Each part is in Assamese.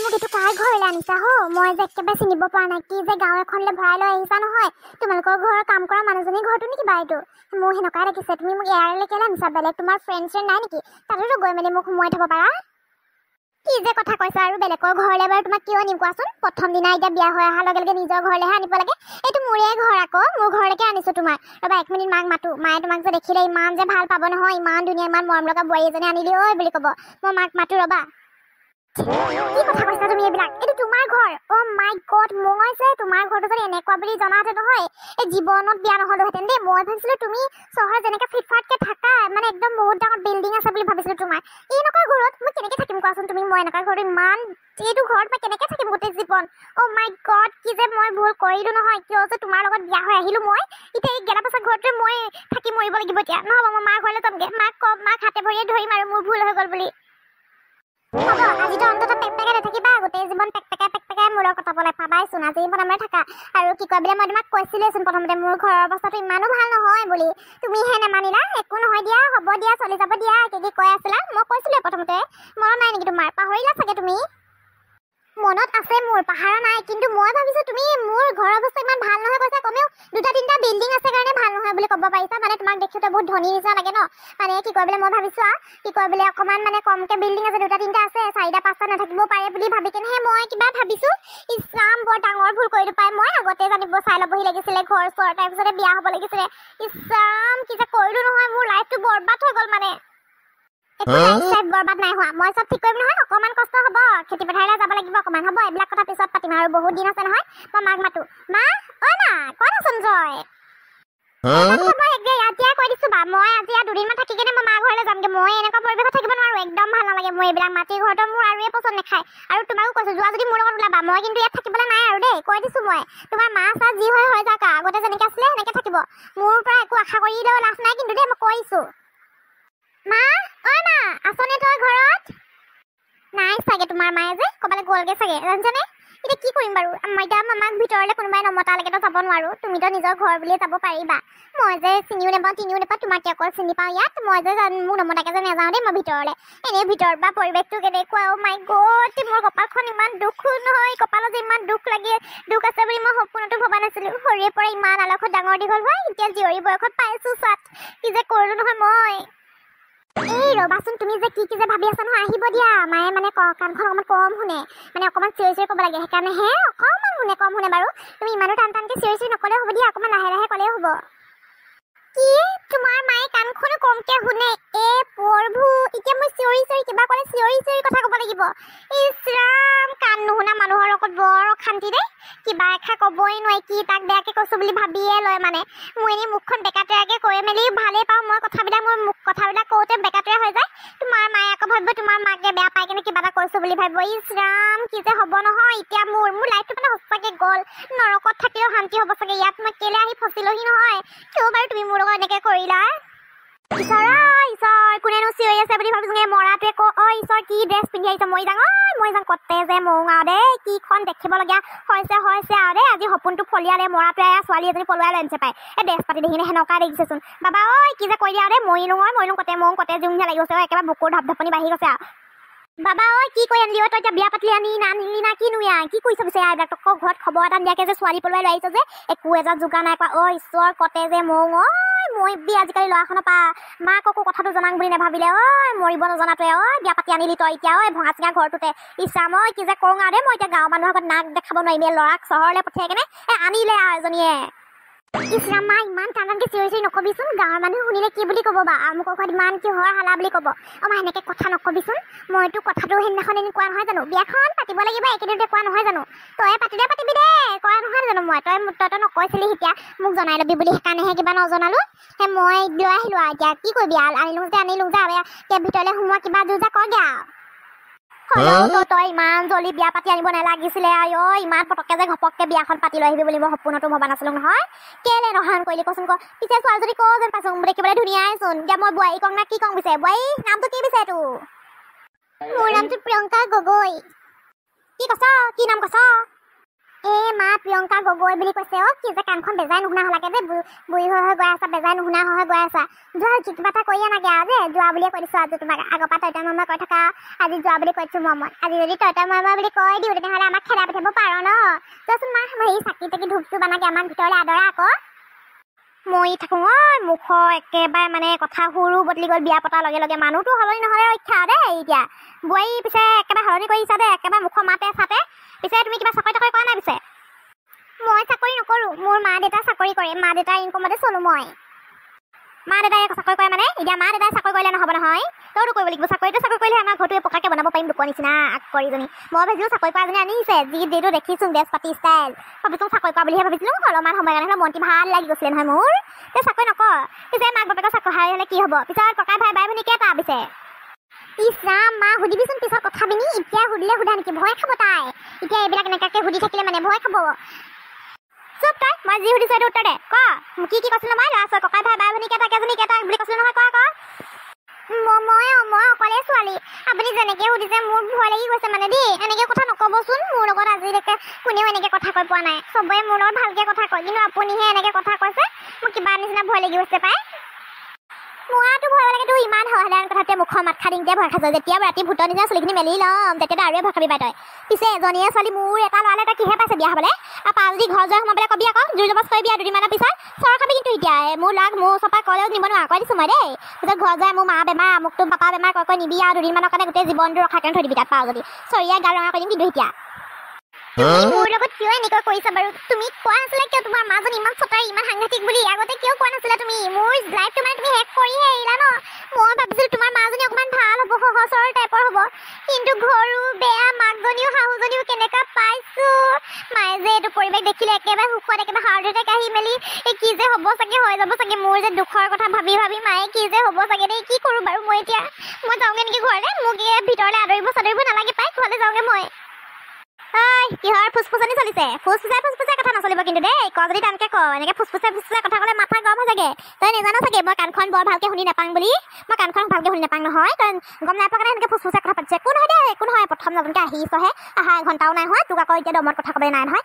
মোক এইটো কাৰ ঘৰলৈ আনিছা হো? মই যে একেবাৰে চিনিব পৰা নাই। কি যে গাঁও এখনলৈ ভৰাই লৈ আহিছা নহয়? তোমালোকৰ ঘৰৰ কাম কৰা মানুহজনীৰ ঘৰটো নেকি বা এইটো? মোৰ সেনেকুৱাই লাগিছে। তুমি মোক এয়াৰলৈ কেলৈ আনিছা? বেলেগ তোমাৰ ফ্ৰেণ্ড নাই নেকি? তাতো গৈ মেলি মোক সোমোৱাই থ'ব পাৰা। কি যে কথা কৈছা আৰু বেলেগৰ ঘৰলৈ বাৰু তোমাক কিয় নিম কোৱাচোন? প্ৰথম দিনা এতিয়া বিয়া হৈ অহাৰ লগে লগে নিজৰ ঘৰলৈহে আনিব লাগে। এইটো মোৰে ঘৰ আকৌ, মোৰ ঘৰলৈকে আনিছোঁ তোমাৰ। ৰ'বা 1 মিনিট মাক মাতো। মায়ে তোমাক যে দেখিলে ইমান যে ভাল পাব নহয়, ইমান ধুনীয়া ইমান মৰম লগা বোৱাৰী এজনী আনিলি ঐ বুলি ক'ব। মই মাক মাতো ৰ'বা। কি কথা কৈছা তুমি এইবিলাক? এইটো তোমাৰ ঘৰ। অ' মাই গড, মই যে তোমাৰ ঘৰটো যদি এনেকুৱা বুলি জনাহেঁতেন নহয়, এই জীৱনত বিয়া নহ'লোহেঁতেন দেই। মই ভাবিছিলোঁ তুমি চহৰত যেনেকৈ ফিটফাটকৈ থাকা, মানে একদম বহুত ডাঙৰ বিল্ডিং আছে বুলি ভাবিছিলোঁ তোমাৰ। এনেকুৱা ঘৰত মই কেনেকৈ থাকিম কোৱাচোন তুমি? মই এনেকুৱা ঘৰত ইমান এইটো ঘৰত মই কেনেকৈ থাকিম গোটেই জীৱন? অ' মাই গড, কি যে মই ভুল কৰিলোঁ নহয়, কিয় যে তোমাৰ লগত বিয়া হৈ আহিলোঁ মই। এতিয়া এই গেলা পচা ঘৰতে মই থাকি মৰিব লাগিব এতিয়া। নহ'ব, মই মাৰ ঘৰলৈ যামগৈ। মাক ক'ম, মাক হাতে ভৰিয়ে ধৰিম আৰু মোৰ ভুল হৈ গ'ল বুলি। হ'ব, আজিতো অন্ততঃ পেকপেকাই নাথাকিবা। গোটেই জীৱন পেকপেকাই মূৰৰ কটাবলৈ পাবাইচোন। আজি বনামে থাকা। আৰু কি কয় বোলে, মই তোমাক কৈছিলোঁচোন প্ৰথমতে মোৰ ঘৰৰ অৱস্থাটো ইমানো ভাল নহয় বুলি। তুমিহে নেমানিলা। একো নহয় দিয়া, হ'ব দিয়া, চলি যাব দিয়া। কি কৈ আছিলা? মই কৈছিলোঁ প্ৰথমতে। মনত নাই নেকি তোমাৰ? পাহৰিলা চাগে তুমি। মনত আছে মোৰ, পাহৰা নাই। কিন্তু মই ভাবিছোঁ তুমি মোৰ ঘৰৰ অৱস্থা ইমান ভাল নহয় কৈছা। কমেও 2-3টা বিল্ডিং আছে কাৰণে ভাল নহয় বুলি ক'ব পাৰিছা। মানে তোমাক দেখোঁতে বহুত ধনী নিচিনা লাগে ন। মানে কি কয় বোলে, মই ভাবিছোঁ কি কয় বোলে অকণমান মানে কমকৈ বিল্ডিং আছে, 2-3টা আছে, 4-5টা নাথাকিবও পাৰে বুলি ভাবি কেনেহে মই কিবা ভাবিছোঁ। ইছৰাম, বৰ ডাঙৰ ভুল কৰিলোঁ পাই। মই আগতে জানিব চাই ল'বহি লাগিছিলে ঘৰ চৰ, তাৰপিছতে বিয়া হ'ব লাগিছিলে। ইছৰাম, কি যে কৰিলোঁ নহয়, মোৰ লাইফটো বৰবাদ হৈ গ'ল মানে। একো লাইফ বৰবাদ নাই হোৱা। মই চব ঠিক কৰিম নহয়। অকণমান কষ্ট হ'ব, খেতি পথাৰলৈ যাব লাগিব অকণমান। হ'ব, এইবিলাক কথা পিছত পাতিম আৰু বহুত দিন আছে নহয়। মই মাক মাতো। মা, অ' মা, ক'ত আছোন জয়? মই এতিয়াই কৈ দিছোঁ বা, মই আজি 2 দিনমান থাকি কেনে মই মাৰ ঘৰলৈ যামগৈ। মই এনেকুৱা পৰিৱেশত থাকিব নোৱাৰোঁ, একদম ভাল নালাগে মোৰ এইবিলাক। মাটিৰ ঘৰটো মোৰ আৰুৱে পচন্দ নাখায়। আৰু তোমাকো কৈছোঁ, যোৱা যদি মোৰ লগত ওলাবা। মই কিন্তু ইয়াত থাকিবলৈ নাই আৰু দেই, কৈ দিছোঁ মই। তোমাৰ মা চা যি হয় হৈ যাওক, আগতে যেনেকৈ আছিলে সেনেকৈ থাকিব। মোৰ পৰা একো আশা কৰিলেও লাভ নাই কিন্তু দেই, মই কৈছোঁ। মা, অ' মা, আছনে তই ঘৰত? নাই চাগে, তোমাৰ মায়ে যে ক'ৰবালৈ গ'লগৈ চাগে, জানিছানে? এতিয়া কি কৰিম বাৰু? এতিয়া মামাক ভিতৰলৈ কোনোবাই নমতালৈকেতো যাব নোৱাৰোঁ। তুমিতো নিজৰ ঘৰ বুলিয়ে যাব পাৰিবা। মই যে চিনিও নাপাওঁ, তিনিও নাপাওঁ, তোমাকে অকল চিনি পাওঁ ইয়াত। মই যে মোক নমতাকৈ যে নাযাওঁ দেই মই ভিতৰলৈ। এনেই ভিতৰত বা পৰিৱেশটো কেনেকুৱা? অ' মাই গড, মোৰ কপালখন ইমান দুখ নহয়। কপালত যে ইমান দুখ আছে বুলি মই সপোনতো ভবা নাছিলোঁ। সৰুৰে পৰা ইমান আলসত ডাঙৰ দীঘল হয়, এতিয়া জীয়ৰী বয়সত পাইছোঁ চাত। কি যে কৰিলোঁ নহয় মই। এই ৰবাচোন, তুমি যে কি যে ভাবি আছা নহয়, আহিব দিয়া। মায়ে মানে কাণখন অকণমান কম শুনে, মানে অকণমান চিঞৰি ক'ব লাগে, সেইকাৰণেহে অকণমান কম শুনে বাৰু। তুমি ইমানো টানকৈ চিঞৰি নক'লেও হ'ব দিয়া, অকণমান লাহে লাহে ক'লেও হ'ব। কি, তোমাৰ মায়ে কাণখনো কমকৈ শুনে? প্ৰভু, এতিয়া মই চিঞৰি কিবা ক'লে চিঞৰি কথা ক'ব লাগিব। ইছ ৰাম, কাণ নুশুনা মানুহৰ লগত বৰ অশান্তি দেই। কিবা এষাৰ ক'বই নোৱাৰি, কি তাক বেয়াকৈ কৈছোঁ বুলি ভাবিয়ে লয় মানে। মোৰ এনেই মুখখন বেকাতেৰাকৈ কৈ মেলি ভালেই পাওঁ মই কথাবিলাক। মোৰ কথাবিলাক কওঁতে বেকাতেৰা হৈ যায়। তোমাৰ মায়ে আকৌ ভাবিব তোমাৰ মাকে বেয়া পাই কেনে কিবা এটা কৈছোঁ বুলি ভাবিব। ইছ ৰাম, কি যে হ'ব নহয় এতিয়া মোৰ লাইফটো মানে সঁচাকৈ গ'ল। নৰকত থাকিলেও শান্তি হ'ব চাগে। ইয়াত মই কেলে আহি ফচিলোহি নহয়। কিয় বাৰু তুমি মোৰ লগত এনেকৈ কৰিলা? ঈশ্বৰ, কোনেনো চিঞৰি আছে বুলি ভাবিছোঁগে? মৰাটোৱে অ' ঈশ্বৰ, কি ড্ৰেছ পিন্ধি আহিছে? মই যাওঁ কতে যে ময়ো আৰু দেই, কিখন দেখিবলগীয়া হৈছে আৰু দেই। আজি সপোনটো ফলিয়ালে, মৰাটোৱে ছোৱালী এজনী পলুৱাই লৈ আনিছে পাই। এই ড্ৰেছ পাতি দেখিনে সেনেকুৱা দেখিছেচোন। বাবা ঐ, কি যে কৰি দিয়া আৰু দেই। ময়ো কতে জুংহে লাগি গৈছে। একেবাৰে বুকুৰ ঢপঢপনি বাঢ়ি গৈছে আৰু। বাবা ঐ, কি কৰি আনিলি? তই এতিয়া বিয়া পাতিলি নানিলি না কিনো? কি কৰিছ পিছে এইবিলাক? তোক ঘৰত খবৰ এটা নিদিয়াকৈ যে ছোৱালী পলুৱাই লৈ আহিছ যে, একো এটা যোগাৰ নাই কৰা। অ' ঈশ্বৰ, কতে যে মই আজিকালি ল'ৰাখনৰ পৰা মাককো কথাটো জনাং বুলি নাভাবিলে। ঐ মৰিব নজনাটোৱে, বিয়া পাতি আনিলি তই এতিয়া, ভঙা চিঙা ঘৰটোতে। ইছৰাম, কি যে কৰোঁ আৰু দেই মই এতিয়া। গাঁৱৰ মানুহৰ আগত নাক দেখাব নোৱাৰিম। ল'ৰাক চহৰলৈ পঠিয়াই কেনে আনিলে আৰু এজনীয়ে। ইছৰাম, মা ইমান টানকৈ চিঞৰি নকবিচোন। গাঁৱৰ মানুহ শুনিলে কি বুলি ক'ব বা? আমুক ঘৰত ইমান কি হয় হালা বুলি ক'ব। মা এনেকৈ কথা নকবিচোন। মইতো কথাটো সেইদিনাখন কোৱা নহয় জানো? বিয়াখন পাতিব লাগিব একেদিনতে কোৱা নহয় জানো? তই পাতিবি দেই, কোৱা নহয় জানো মই? তই নকৈছিলি এতিয়া মোক জনাই ল'বি বুলি, সেইকাৰণেহে কিবা নজনালোঁ। মই লৈ আহিলোঁ আৰু এতিয়া কি কৰিবি? আনিলোঁ যে এতিয়া ভিতৰলৈ সোমোৱা কিবা যা কৰগৈ আৰু। তই ইমান জল্দি বিয়া পাতি আনিব নালাগিছিলে আৰু। ইমান পটককৈ যে ঘপককৈ বিয়াখন পাতি লৈ আহিবি বুলি মই সপোনতো ভবা নাছিলোঁ নহয়। কেলে নহান কৰিলি কচোন ক? পিছে ছোৱালীজনী ক যেন পাইছোঁ, দেখিবলৈ ধুনীয়াইচোন। এতিয়া মই বোৱাৰী কওঁ না কি কওঁ পিছে? বোৱাৰী নামটো কি পিছে তোৰ? মোৰ নামটো প্ৰিয়ংকা গগৈ। কি কৈছ? কি নাম কৈছ? মা প্ৰিয়ংকা গগৈ বুলি কৈছে কি যে কাণখন বেজাই নুশুনা হলাকে যে বুঢ়ী হৈ গৈ আছা বেজাই নুশুনা হৈ গৈ আছা যোৱা কিবা এটা কৰি আনাগে আৰু যে যোৱা বুলিয়ে কৈ দিছোঁ আজি তোমাক আগৰ পৰা তইতা মামা কৈ থকা আজি যোৱা বুলি কৈছোঁ মমত আজি যদি তইতা মামা বুলি কৈ দিওঁ তেতিয়াহ'লে আমাক খেদাই পঠিয়াব পাৰ ন যোৱাচোন মা হেৰি চাকি তাকি ধূপটো বানাগে আমাক ভিতৰলৈ আদৰা আকৌ মই থাকোঁ মুখৰ একেবাৰে মানে কথা সুৰো বদলি গ'ল বিয়া পতাৰ লগে লগে মানুহটো সলনি নহ'লে ৰক্ষা দেই এতিয়া বোৱাৰী পিছে একেবাৰে সলনি কৰিছা দেই একেবাৰে মুখৰ মাতে চাতে পিছে তুমি কিবা চাকৰি তাকৰি কৰা নাই পিছে মই চাকৰি নকৰোঁ মোৰ মা দেউতা চাকৰি কৰে মা দেউতাৰ ইনকমতে চলোঁ মই মা দেউতাই চাকৰি কৰে মানে এতিয়া মা দেউতাই চাকৰি কৰিলে নহ'ব নহয় তইতো কৰিব লাগিব চাকৰিটো চাকৰি কৰিলে আমাৰ ঘৰটোৱে পকাকৈ বনাব পাৰিম লোকৰ নিচিনা কৰিজনী মই ভাবিছিলোঁ চাকৰি কৰা এজনী আনিছে যিটো দেখিছোঁ বেছ পাতি ষ্টাইল ভাবিছোঁ চাকৰি কৰা বুলিহে ভাবিছিলোঁ অলপমান সময় কাৰণে মনটি ভাল লাগি গৈছিলে নহয় মোৰ তে চাকৰি নকৰ পিছে মাক বাপেকৰ চাকৰি হ'লে কি হ'ব পিছত ককাই ভাই বাই ভনী কেইটা পিছে ইছৰাম মা সুধিবিচোন পিছত কথা পিনি এতিয়া সুধিলে সোধা নেকি ভয় খাব তাই এতিয়া এইবিলাক এনেকুৱাকৈ সুধি থাকিলে মানে ভয় খাব চুপ তই মই যি সুধিছোঁ এইটো উত্তৰ দে ক কি কৈছিলোঁ মই ল'ৰা ছোৱালী ককাই ভাই বাই ভনী কেইটা কেইজনী কেইটা বুলি কৈছিলোঁ নহয় ক মই অকলে ছোৱালী আপুনি যেনেকৈ সুধিছে মোৰ ভয় লাগি গৈছে মানে দেই এনেকৈ কথা নক'বচোন মোৰ লগত আজিলৈকে কোনেও এনেকৈ কথা কৈ পোৱা নাই চবৰে মোৰ লগত ভালকৈ কথা কয় কিন্তু আপুনিহে এনেকৈ কথা কৈছে মোৰ কিবা নিচিনা ভয় লাগি গৈছে পাই মোৰতো ভয় লাগে তোৰ ইমান সাধাৰণ কথাতে মুখৰ মাত খাই দিওঁতে ভয় খাইছ যেতিয়া ৰাতি ভূতৰ নিচিনা চুলিখিনি মেলি ল'ম তেতিয়া আৰু ভয় খাবি পাই তই পিছে এজনীয়ে ছোৱালী মোৰ এটা ল'ৰালে তই কিহে পাইছে বিয়া হ'বলৈ আৰু পাঁচ যদি ঘৰ যোৱা সোমাবলৈ কবি আকৌ জোৰ জবজ কৰিবি আৰু দুদিনমানৰ পিছত চৰ খাবি কিন্তু এতিয়া মোৰ লাগ মোৰ চপাই ক'লেও নিব নোৱাৰা কৈ দিছোঁ মই দেই পিছত ঘৰ যোৱাই মোৰ মা বেমাৰ মোকতো পাপা বেমাৰ কৈ নিবি আৰু দুদিনমানৰ কাৰণে গোটেই জীৱনটো ৰখাই কাৰণে থৈ দিবি তাত পাওঁ যদি চৰিয়াই গাল ৰঙা কৰি দিম কিন্তু এতিয়া মোৰ লগত কিয় এনেকৈ কৰিছা বাৰু তুমি কোৱা নাছিলে কিয় তোমাৰ মাজনী ইমান চতাৰ ইমান সাংঘাতিক বুলি আগতে কিয় কোৱা নাছিলা তুমি মোৰ লাইফটো মানে তুমি শেষ কৰিহে এৰিলা ন মই ভাবিছিলোঁ তোমাৰ মাজনী অকণমান ভাল হ'ব সহজ সৰল টাইপৰ হ'ব কিন্তু ঘৰো বেয়া মাকজনীও শাহুজনীও কেনেকুৱা পাইছোঁ মায়ে যে এইটো পৰিৱেশ দেখিলে একেবাৰে সুখত একেবাৰে হাৰ্ট এটেক আহি মেলি কি যে হ'ব চাগে হৈ যাব চাগে মোৰ যে দুখৰ কথা ভাবি ভাবি মায়ে কি যে হ'ব চাগে দেই কি কৰোঁ বাৰু মই এতিয়া মই যাওঁগৈ নেকি ঘৰলৈ মোক ভিতৰলৈ আদৰিব চাদৰিব নালাগে পাই ঘৰলৈ যাওঁগৈ মই কিহৰ ফুচফুচনি চলিছে ফুচফুচাই কথা নচলিব কিন্তু দেই ক যদি টানকে ক এনেকে ফুচফুচাই কথা ক'লে মাথা গৰম হৈ যাগে তই নাজানো চাগে মই কাণখন বৰ ভালকে শুনি নাপাং বুলি মই কাণখন ভালকে শুনি নাপাং নহয় তই গম নাপাওঁ কাৰণে এনেকে ফুচফুচাই কথা পাতিছে একো নহয় দেই একো নহয় প্ৰথম নতুনকৈ আহিছহে আহা এঘণ্টাও নাই হোৱা তোক আকৌ এতিয়া দমত কথা ক'বলৈ নাই নহয়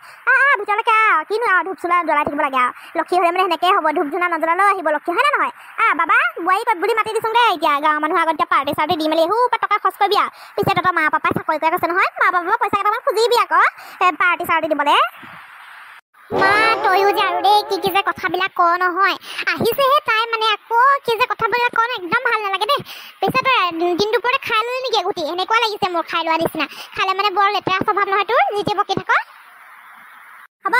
ভিতৰলৈকে কিনো আৰু ধূপ চুলা জ্বলাই থাকিব লাগে আৰু লক্ষী হ'লে মানে সেনেকৈ হ'ব ধূপ ধূনা নজ্বলালেও আহিব লক্ষী হয় নে নহয় বাবা বোৱাৰী ক'ত বুলি মাতি দিছোঁগে এতিয়া গাঁৱৰ মানুহৰ আগত এতিয়া পাৰ্টি চাৰ্টি দি মেলি টকা খৰচ কৰিবি আৰু পিছে তহঁতৰ মা পাপাই চাকৰি কৰি আছে নহয় মা পাপাই পইচা কেইটামান খুজিবি আকৌ পাৰ্টি চাৰ্টি দিবলৈ মা তয়ো যে আৰু দেই কি যে কথাবিলাক ক নহয় আহিছেহে তাই মানে আকৌ কি যে কথাবিলাক ক একদম ভাল নালাগে দেই পিছে তই দিন দুপৰতে খাই ল'লি নেকি এগুটি এনেকুৱা লাগিছে মোৰ খাই লোৱা নিচিনা খালে মানে বৰ লেতেৰা স্বভাৱ নহয় তোৰ যেতিয়া বকি থাক হ'ব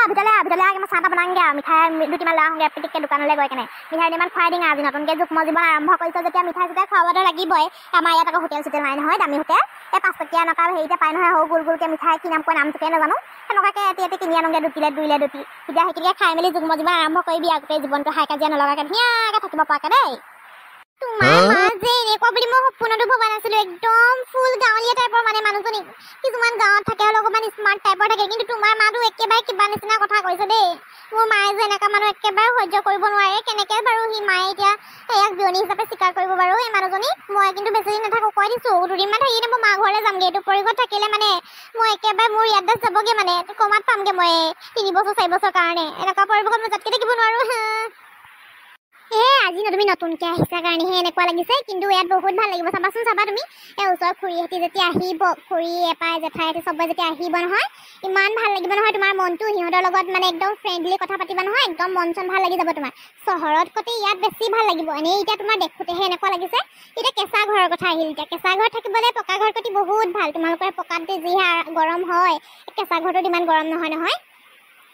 ভিতৰলৈ মই চাহ বনাওঁগৈ আৰু মিঠাই দুটিমান লৈ আহোঁগৈ পিটিককৈ দোকানলৈ গৈ কেনে মিঠাই দুটামান খুৱাই দিম আজি নতুনকৈ যুগ্ম জীৱন আৰম্ভ কৰিছোঁ যেতিয়া মিঠাই চিঠাই খুৱাবতো লাগিবই আমাৰ ইয়াত আকৌ হোটেল চোটেল নাই নহয় দামী হোটেল 5 টকীয়া এনেকুৱা হেৰিতে পাই নহয় সৰু গোল গোলকৈ মিঠাই কি নাম কয় নামটোকে নাজানো সেনেকুৱাকৈ এটি কিনি আনোগৈ দুটিলে দুটি তেতিয়া সেইখিনিকে খাই মেলি যুগ্ম জীৱন আৰম্ভ কৰিবি আৰু গোটেই জীৱনটো হাই কাজিয়া নলগাকৈ ধুনীয়াকৈ থাকিব পৰাকৈ দেই তোমাৰ মা যে এনেকুৱা বুলি মই সপোনতো ভবা নাছিলোঁ একদম ফুল গাঁৱলীয়া টাইপৰ মানে মানুহজনী কিছুমান গাঁৱত থাকে হ'লেও অকণমান স্মাৰ্ট টাইপৰ থাকে কিন্তু তোমাৰ মাটো একেবাৰে কিবা নিচিনা কথা কৈছে দেই মোৰ মায়ে যে এনেকুৱা মানুহ একেবাৰে সহ্য কৰিব নোৱাৰে কেনেকৈ বাৰু সি মায়ে এতিয়া ইয়াক বিয়নী হিচাপে স্বীকাৰ কৰিব বাৰু এই মানুহজনী মই কিন্তু বেছি দিন নাথাকোঁ কৈ দিছোঁ দুদিনমান থাকি মই মা ঘৰলৈ যামগৈ এইটো পৰিঘৰত থাকিলে মানে মই একেবাৰে মোৰ ইয়াত যাবগৈ মানে কমাত পামগৈ মই 3 বছৰ 4 বছৰ কাৰণে এনেকুৱা পৰিৱেশত মই যাতকৈ থাকিব নোৱাৰোঁ আজি তুমি নতুনকৈ আহিছা কাৰণেহে এনেকুৱা লাগিছে কিন্তু ইয়াত বহুত ভাল লাগিব চাবাচোন চাবা তুমি ওচৰৰ খুৰীহঁতি যেতিয়া আহিব খুৰী এপাই জেঠাইহঁতি চবৰে যেতিয়া আহিব নহয় ইমান ভাল লাগিব নহয় তোমাৰ মনটো সিহঁতৰ লগত মানে একদম ফ্ৰেণ্ডলি কথা পাতিবা নহয় একদম মন চন ভাল লাগি যাব তোমাৰ চহৰত কতে ইয়াত বেছি ভাল লাগিব এনেই এতিয়া তোমাৰ দেখোঁতেহে এনেকুৱা লাগিছে এতিয়া কেঁচা ঘৰৰ কথা আহিল এতিয়া কেঁচা ঘৰত থাকিবলৈ পকা ঘৰ প্ৰতি বহুত ভাল তোমালোকৰ পকাতে যিহে গৰম হয় কেঁচা ঘৰটোত ইমান গৰম নহয়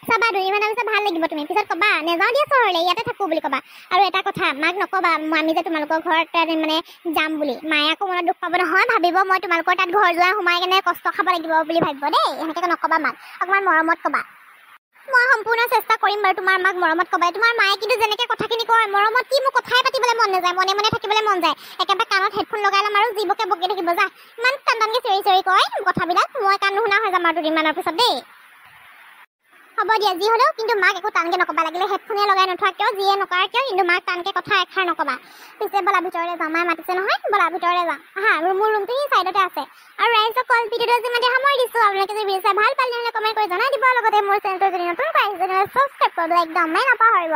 চাবা দুদিনমানৰ পিছত ভাল লাগিব তুমি পিছত ক'বা নেযাওঁ দিয়া চহৰলৈ ইয়াতে থাকোঁ বুলি ক'বা আৰু এটা কথা মাক নক'বা আমি যে তোমালোকৰ ঘৰত মানে যাম বুলি মায়ে আকৌ মনত দুখ পাব নহয় ভাবিব মই তোমালোকৰ তাত ঘৰ যোৱা সোমাই কেনে কষ্ট খাব লাগিব বুলি ভাবিব দেই এনেকৈ নক'বা মাক অকণমান মৰমত ক'বা মই সম্পূৰ্ণ চেষ্টা কৰিম বাৰু তোমাৰ মাক মৰমত ক'বা তোমাৰ মায়ে কিন্তু যেনেকৈ কথাখিনি কয় মৰমত কি মোক কথাই পাতিবলৈ মন নাযায় মনে মনে থাকিবলৈ মন যায় একেবাৰে কাণত হেডফোন লগাই ল'ম আৰু যিবোকে বকি থাকিব যা ইমান টানকৈ চিঞৰি কয় কথাবিলাক মই কাণ নুশুনা হৈ যাম আৰু দুদিনমানৰ পিছত দেই হ'ব দিয়া যি হ'লেও কিন্তু মাক একো টানকে নকবা লাগিলে হেডফোনে লগাই নথোৱা কিয় যিয়ে নকৰা কিয় কিন্তু মাক টানকে কথা এষাৰ নকবা পিছে বলা ভিতৰলৈ যাওঁ মায়ে মাতিছে নহয় বলা ভিতৰলৈ যাওঁ আহা আৰু মোৰ ৰুমটো এই চাইডতে আছে আৰু ৰাইজসকল ভিডিঅ'টো যিমানে সামৰি দিছোঁ আপোনালোকে যদি ভিডিঅ' চাই ভাল পালে নহ'লে কমেণ্ট কৰি জনাই দিব লগতে মোৰ চেনেলটো যদি নতুনকৈ আহিছে তেনেহ'লে ছাবস্ক্ৰাইব কৰিবলৈ একদমেই নাপাহৰিব